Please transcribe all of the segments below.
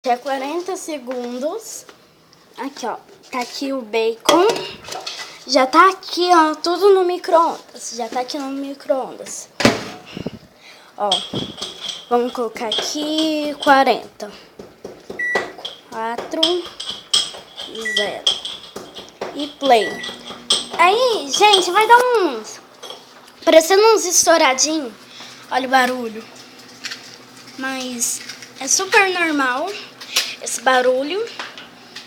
É 40 segundos. Aqui, ó. Tá aqui o bacon. Já tá aqui, ó, tudo no micro-ondas. Já tá aqui no micro-ondas. Ó. Vamos colocar aqui 40. 4, 0. E play. Aí, gente, vai dar uns... parecendo uns estouradinhos. Olha o barulho. Mas é super normal esse barulho.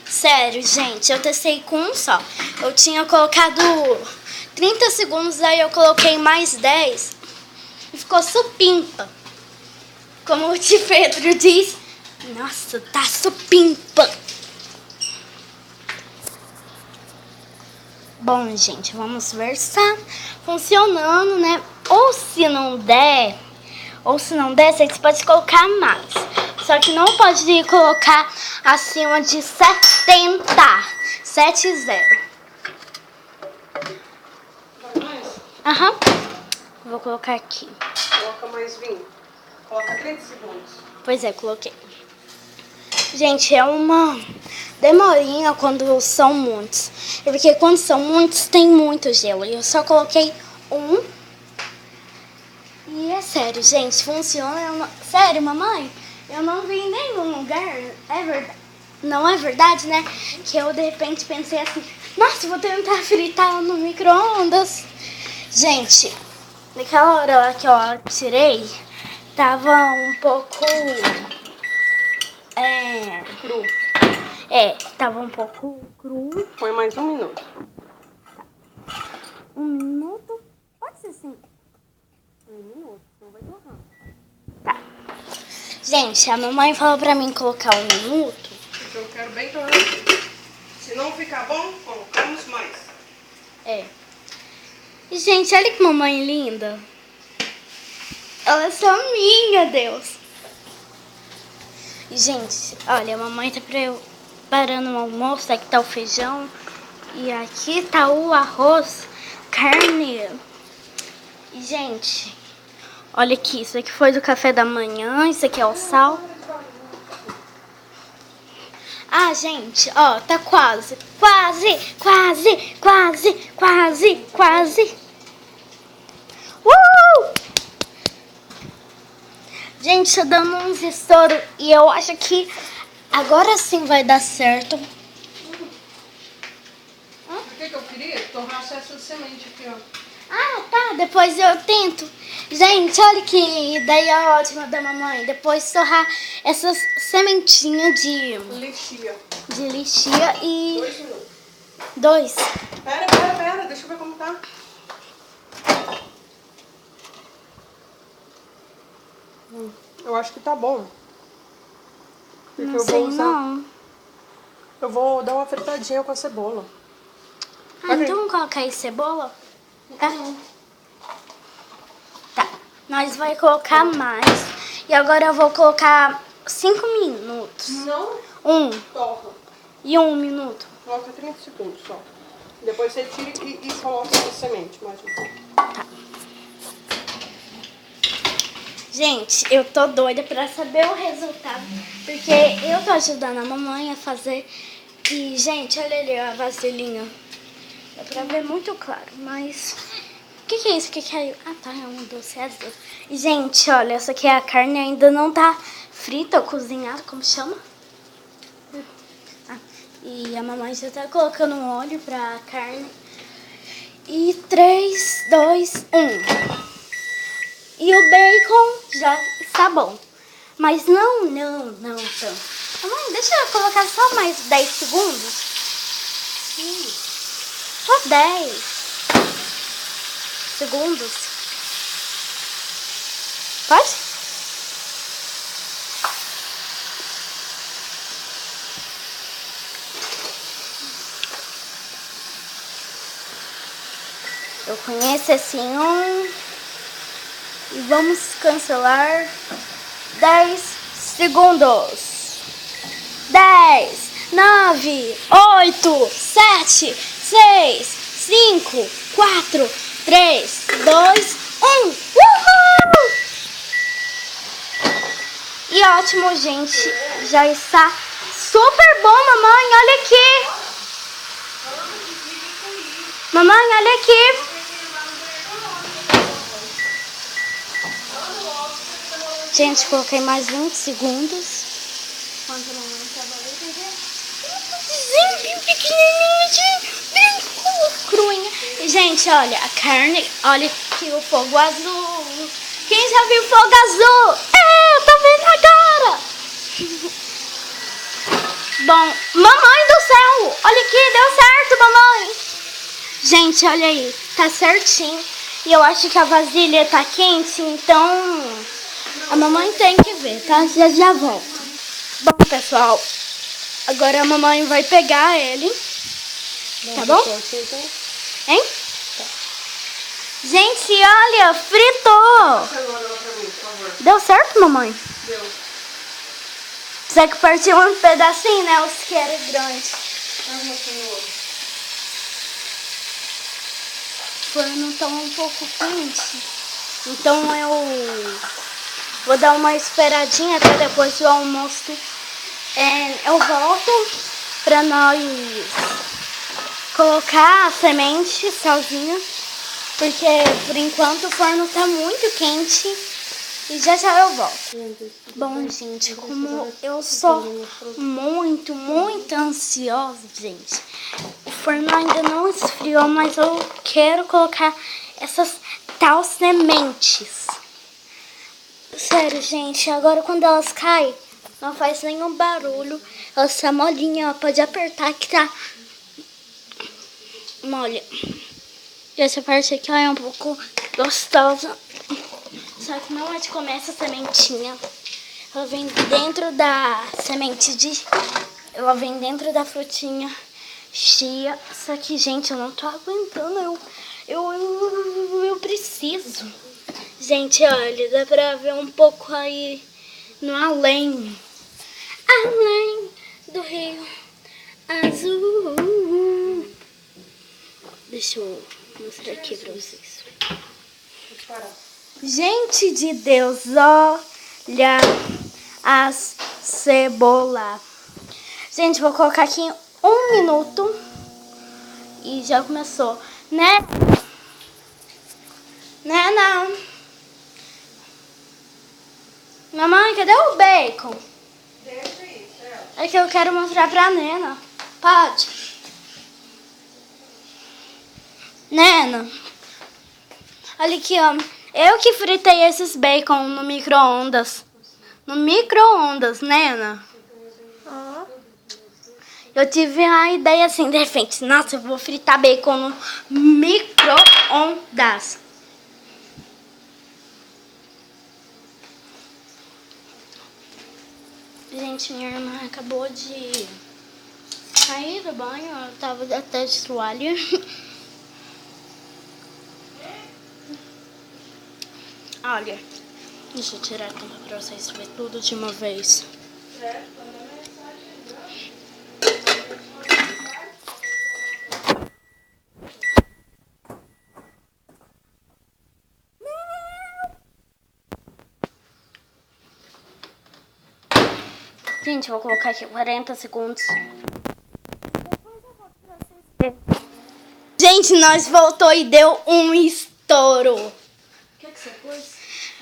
Sério, gente, eu testei com um só. Eu tinha colocado 30 segundos, aí eu coloquei mais 10 e ficou supimpa. Como o tio Pedro diz, nossa, tá supimpa. Bom, gente, vamos ver se tá funcionando, né? Ou se não der, vocês podem colocar mais. Só que não pode colocar acima de 70. 70. Aham. Vou colocar aqui. Coloca mais 20. Coloca 30 segundos. Pois é, coloquei. Gente, é uma demorinha quando são muitos. É porque quando são muitos, tem muito gelo. E eu só coloquei um. E é sério, gente, funciona. Sério, mamãe? Eu não vi em nenhum lugar, é verdade. Não é verdade, né? Que eu de repente pensei assim, nossa, vou tentar fritar no micro-ondas. Gente, naquela hora lá que eu tirei, tava um pouco... Cru. Tava um pouco cru. Põe mais 1 minuto. 1 minuto? Pode ser 5. 1 minuto, não vai torrar. Tá. Gente, a mamãe falou pra mim colocar 1 minuto. Porque eu quero bem torrar. Se não ficar bom, colocamos mais. E, gente, olha que mamãe linda. Ela é só minha, Deus. E, gente, olha, a mamãe tá preparando o almoço. Aqui tá o feijão. E aqui tá o arroz, carne. E, gente, olha aqui. Isso aqui foi do café da manhã. Isso aqui é o sal. Ah, gente, ó, tá quase. Gente, tá dando uns estouros e eu acho que agora sim vai dar certo. Por que eu queria? Torrar essa semente aqui, ó. Ah, tá, depois eu tento. Gente, olha que ideia ótima da mamãe. Depois torrar essas sementinhas de Lixia. e... 2 minutos. 2. Pera, deixa eu ver como tá. Eu acho que tá bom. Porque Não sei, não. Eu vou dar uma fritadinha com a cebola. Ah, então vamos colocar aí cebola? Tá? Tá. Nós vai colocar mais. E agora eu vou colocar 5 minutos. Não. 1. Torra. E 1 minuto. Coloca 30 segundos só. Depois você tira e coloca a semente mais um pouco. Tá. Gente, eu tô doida pra saber o resultado. Porque eu tô ajudando a mamãe a fazer. E, gente, olha ali a vasilhinha. Dá pra ver muito claro, mas... O que é isso que caiu? Ah, tá, é um doce azul. E, gente, olha, essa aqui é a carne, ainda não tá frita ou cozinhada, como chama? E a mamãe já tá colocando um óleo pra carne. E 3, 2, 1. E o bacon já está bom. Mas não tanto. Mamãe, deixa eu colocar só mais 10 segundos. Sim. Só 10 segundos. Pode? Eu conheço esse e vamos cancelar 10 segundos. 10, 9, 8, 7, 6, 5, 4, 3, 2, 1. Uhul! E ótimo, gente. Já está super bom, mamãe. Olha aqui. Mamãe, olha aqui. Gente, coloquei mais 20 segundos. Enquanto a mamãe estava ali, bem pequenininho, bem cruinha. Gente, olha, a carne, olha aqui o fogo azul. Quem já viu fogo azul? Eu tô vendo agora. Bom, mamãe do céu, olha aqui, deu certo, mamãe. Gente, olha aí, tá certinho. E eu acho que a vasilha tá quente, então a mamãe tem que ver, tá? Já volto. Bom, pessoal, agora a mamãe vai pegar ele. Tá bom? Hein? Tá. Gente, olha, fritou. Deu certo, mamãe? Deu. Só que partiu um pedacinho, né? Os que eram grandes. O forno tá um pouco quente. Então eu vou dar uma esperadinha até depois do almoço. Eu volto pra nós colocar a semente sozinha. Porque por enquanto o forno tá muito quente. E já eu volto. Bom, gente, como eu sou muito ansiosa, gente. O forno ainda não esfriou, mas eu quero colocar essas tal sementes. Sério, gente, agora quando elas caem, não faz nenhum barulho. Elas estão molinhas, pode apertar que tá mole. E essa parte aqui é um pouco gostosa. Só que não é de comer essa sementinha. Ela vem dentro da semente de... Ela vem dentro da frutinha chia. Só que, gente, eu não tô aguentando. Eu preciso. Gente, olha, dá pra ver um pouco aí no além. Além do rio azul. Deixa eu mostrar aqui pra vocês. Gente de Deus, olha as cebola. Gente, vou colocar aqui 1 minuto. E já começou, né? Né, não. Mamãe, cadê o bacon? Deixa aí, certo? É que eu quero mostrar pra Nena. Pode? Nena. Olha aqui, ó. Eu que fritei esses bacon no micro-ondas. No micro-ondas, Nena. Eu tive a ideia assim, de repente. Nossa, eu vou fritar bacon no micro-ondas. Gente, minha irmã acabou de sair do banho. Eu tava até de toalha. Olha, deixa eu tirar a tampa pra vocês verem tudo de uma vez. Gente, eu vou colocar aqui 40 segundos. Gente, nós voltou e deu um estouro. O que você pôs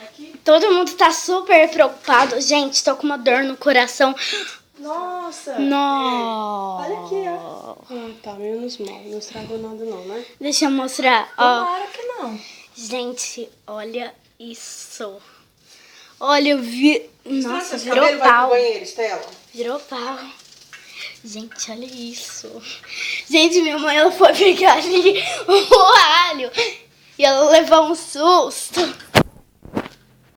aqui? Todo mundo tá super preocupado. Gente, tô com uma dor no coração. Nossa! Nossa. Olha aqui, ó. Tá, menos mal. Não estragou nada não, né? Deixa eu mostrar, ó. Tomara que não. Gente, olha isso. Olha, eu vi... Nossa, Esse virou cabelo vai pro pau. banheiro, Estela. Virou pau. Gente, olha isso. Gente, minha mãe, ela foi pegar ali o alho. E ela levou um susto.